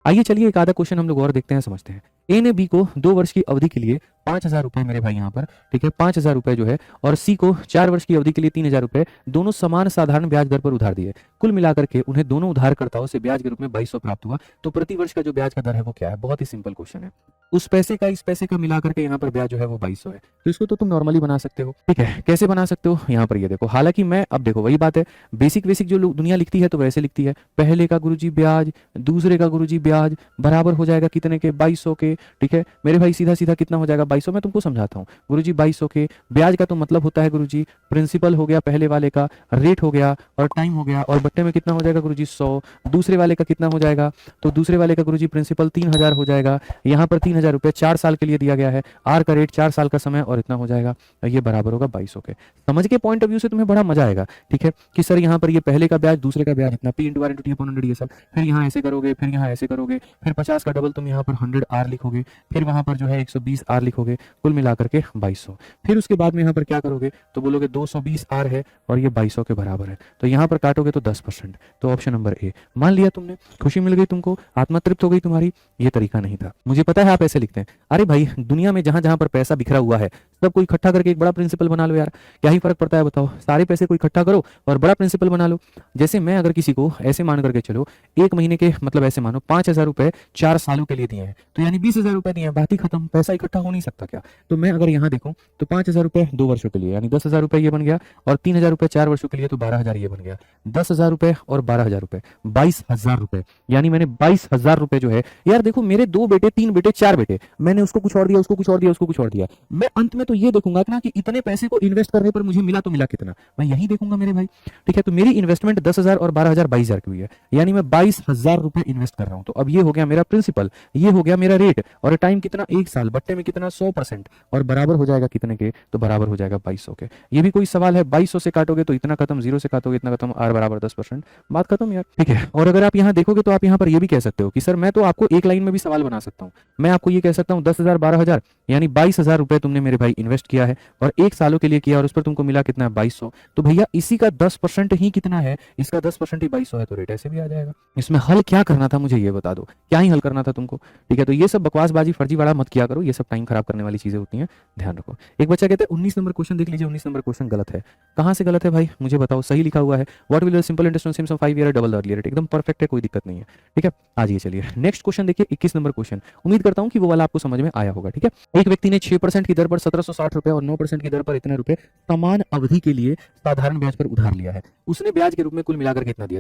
आइए चलिए एक आधा क्वेश्चन हम लोग और देखते हैं, समझते हैं। ए ने बी को 2 वर्ष की अवधि के लिए 5,000 रुपए मेरे भाई यहाँ पर, ठीक है, 5,000 रुपए जो है, और सी को 4 वर्ष की अवधि के लिए 3,000 रुपए दोनों समान साधारण ब्याज दर पर उधार दिए। कुल मिलाकर के उन्हें दोनों उधारकर्ताओं से ब्याज के रूप में 2200 प्राप्त हुआ। तो प्रति वर्ष का जो ब्याज का दर है वो क्या है? बहुत ही सिंपल क्वेश्चन है। उस पैसे का इस पैसे का मिलाकर के यहाँ पर ब्याज जो है वो 2200 है। तो इसको तो तुम नॉर्मली बना सकते हो, ठीक है। कैसे बना सकते हो? यहाँ पर ये देखो, हालांकि मैं अब देखो वही बात है, बेसिक बेसिक जो दुनिया लिखती है तो वैसे लिखती है। पहले का गुरुजी ब्याज, दूसरे का गुरुजी ब्याज बराबर हो जाएगा कितने के? 2200 के, ठीक है मेरे भाई। सीधा सीधा कितना हो जाएगा? 2200। मैं तुमको समझाता हूँ गुरुजी, 2200 के ब्याज का तो मतलब होता है गुरुजी प्रिंसिपल हो गया पहले वाले का, रेट हो गया और टाइम हो गया, और बट्टे में कितना हो जाएगा गुरुजी? 100। दूसरे वाले का कितना हो जाएगा? तो दूसरे वाले का गुरुजी प्रिंसिपल 3000 हो जाएगा। यहाँ पर 3000 रुपये 4 साल के लिए दिया गया है, आर का रेट 4 साल का समय, और इतना हो जाएगा। ये बराबर होगा 2200 के। समझ के पॉइंट ऑफ व्यू से तुम्हें बड़ा मजा आएगा, ठीक है, कि सर यहाँ पर ये पहले का ब्याज, दूसरे का ब्याज इतना, P into R into T upon 100 ये सब, फिर यहाँ ऐसे करोगे, फिर यहाँ ऐसे करोगे, फिर 50 का डबल तुम यहाँ पर 100 आर लिखोगे, फिर वहां पर जो है 120 आर लिखोगे, कुल मिलाकर के 2200। फिर उसके बाद में यहाँ पर क्या करोगे? तो बोलोगे 220 आर है और ये 2200 के बराबर है, तो यहाँ पर काटोगे तो 10%। तो ऑप्शन नंबर ए मान लिया तुमने, खुशी मिल गई तुमको, आत्मा तृप्त हो गई तुम्हारी। ये तरीका नहीं था, मुझे पता है आप ऐसे लिखते हैं। अरे भाई दुनिया में जहां जहां पर पैसा बिखरा हुआ है सब कोई इकट्ठा करके एक बड़ा प्रिंसिपल बना लो यार, क्या ही फर्क पड़ता है बताओ? सारे पैसे को इकट्ठा करो और बड़ा प्रिंसिपल बना लो। जैसे मैं अगर किसी को ऐसे मान करके चलो, एक महीने के मतलब ऐसे मानो 5,000 रुपए 4 सालों के लिए दिए हैं, तो यानी 20,000 रुपए दिए हैं, बात ही खत्म। पैसा इकट्ठा हो नहीं सकता क्या? तो मैं अगर यहाँ देखूं तो 5,000 रुपए 2 वर्षों के लिए यानी 10,000 रुपए ये बन गया, और 3,000 रुपए 4 वर्षों के लिए तो 12,000 ये बन गया। 10,000 रुपए और 12,000 रुपए 22,000 रुपए, यानी मैंने 22,000 रुपए जो है यार, देखो मेरे 2 बेटे 3 बेटे 4 बेटे, मैंने उसको कुछ और दिया, उसको कुछ और दिया, उसको कुछ और दिया। मैं अंत में तो ये देखूंगा ना कि इतने पैसे को इन्वेस्ट करने पर मुझे मिला तो मिला कितना, मैं यही देखूंगा मेरे भाई, ठीक है। तो मेरी इन्वेस्टमेंट 10,000 और 12,000 22,000 की हुई है, यानी मैं 22,000 रुपए इन्वेस्ट कर रहा हूं। तो अब ये हो गया मेरा प्रिंसिपल, ये हो गया मेरा रेट, और टाइम कितना? 1 साल, बट्टे में कितना? 100%, और बराबर हो जाएगा कितने के? तो बराबर हो जाएगा 2200 के। ये भी कोई सवाल है? 2200 से काटोगे तो इतना खत्म, 0 से काटोगे इतना खत्म, आर बराबर 10%, बात खत्म यार, ठीक है। और अगर आप यहाँ देखोगे तो आप यहाँ पर ये भी कह सकते हो कि सर मैं तो आपको एक लाइन में भी सवाल बना सकता हूँ। मैं आपको ये कह सकता हूँ 10,000 12,000 यानी 22,000 रुपए तुमने मेरे भाई इन्वेस्ट किया है, और 1 सालों के लिए किया, और उस पर तुमको मिला कितना? 2200। तो भैया इसी का 10% ही कितना है? इसका 10% ही 2200 है, तो रेट ऐसे भी आ जाएगा। इसमें हल क्या करना था मुझे ये बता दो, क्या ही हल करना था तुमको, ठीक है। तो ये सब बकवासबाजी फर्जीवाड़ा मत किया करो, ये सब टाइम खराब करने वाली चीजें होती हैं, ध्यान रखो। एक बच्चा कहते हैं 19 नंबर क्वेश्चन देख लीजिए, 19 नंबर क्वेश्चन गलत है। कहाँ से गलत है भाई मुझे बताओ? सही लिखा हुआ है, what will simple interest on sums of 5 year double earlier rate, एकदम परफेक्ट है, कोई दिक्कत नहीं है, ठीक है। आज ये चलिए नेक्स्ट क्वेश्चन देखिए, 21 नंबर क्वेश्चन। उम्मीद करता हूं कि वो वाला आपको समझ में आया होगा, ठीक है। एक व्यक्ति ने 6% की दर पर 1760 रुपए और 9% की दर पर इतने रुपए समान अवधि के लिए साधारण ब्याज पर उधार लिया है। उसने ब्याज के रूप में कुल मिलाकर कितना दिया?